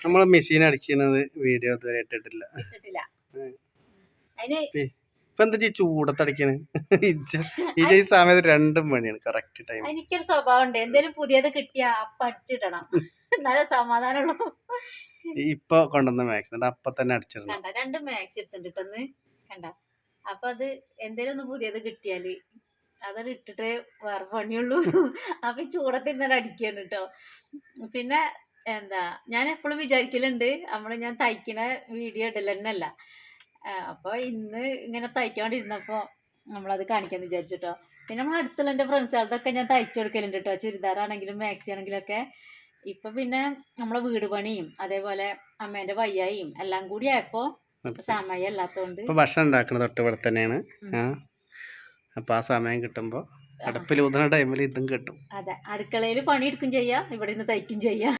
നമ്മള് മെഷീൻ അടിക്കുന്നത് വീഡിയോ ഇതുവരെ ഇട്ടിട്ടില്ല. ഇപ്പൊ എന്താ ചൂടത്തടിക്കണ് ഈ സമയത്ത് രണ്ടും പണിയാണ് കറക്റ്റ് ടൈം. എനിക്കൊരു സ്വഭാവം ഉണ്ട്, എന്തേലും പുതിയത് കിട്ടിയാ അപ്പൊ അടിച്ചിടണം, നല്ല സമാധാനമുള്ളൂ. ഇപ്പൊ കൊണ്ടുവന്ന മാക്സ് അപ്പൊ തന്നെ അടിച്ചിടണം. കണ്ട 2 മാക്സ് എടുത്തിട്ടൊന്ന് കണ്ട. അപ്പൊ അത് എന്തേലും ഒന്ന് പുതിയത് കിട്ടിയാല് അതത് ഇട്ടിട്ടേ വേറെ പണിയുള്ളൂ. അപ്പൊ ചൂടത്തിരുന്നത് അടിക്കാണ് കേട്ടോ. പിന്നെ എന്താ ഞാൻ എപ്പോഴും വിചാരിക്കലുണ്ട് ഞാൻ തയ്ക്കണ വീഡിയോ ഇടലെന്നല്ല. അപ്പൊ ഇന്ന് ഇങ്ങനെ തയ്ക്കാണ്ടിരുന്നപ്പോ നമ്മളത് കാണിക്കാന്ന് വിചാരിച്ചിട്ടോ. പിന്നെ നമ്മൾ അടുത്തുള്ള എൻ്റെ ഫ്രണ്ട്സുകൾക്കൊക്കെ ഞാൻ തയ്ച്ചു കൊടുക്കലുണ്ട് കേട്ടോ, ചുരിദാറാണെങ്കിലും മാക്സി ആണെങ്കിലും ഒക്കെ. ഇപ്പൊ പിന്നെ നമ്മളെ വീട് പണിയും അതേപോലെ അമ്മേന്റെ വയ്യായും എല്ലാം കൂടി ആയപ്പോ സമയം അല്ലാത്തോണ്ട് ഭക്ഷണം ഉണ്ടാക്കണത് തൊട്ടിവിടെ തന്നെയാണ്. അപ്പൊ ആ സമയം കിട്ടുമ്പോ അടുപ്പിൽ ഊതുന്ന ടൈമിൽ ഇതും കിട്ടും. അതെ, അടുക്കളയിൽ പണിയെടുക്കും ചെയ്യാം, ഇവിടെ നിന്ന് തയ്ക്കും ചെയ്യാം.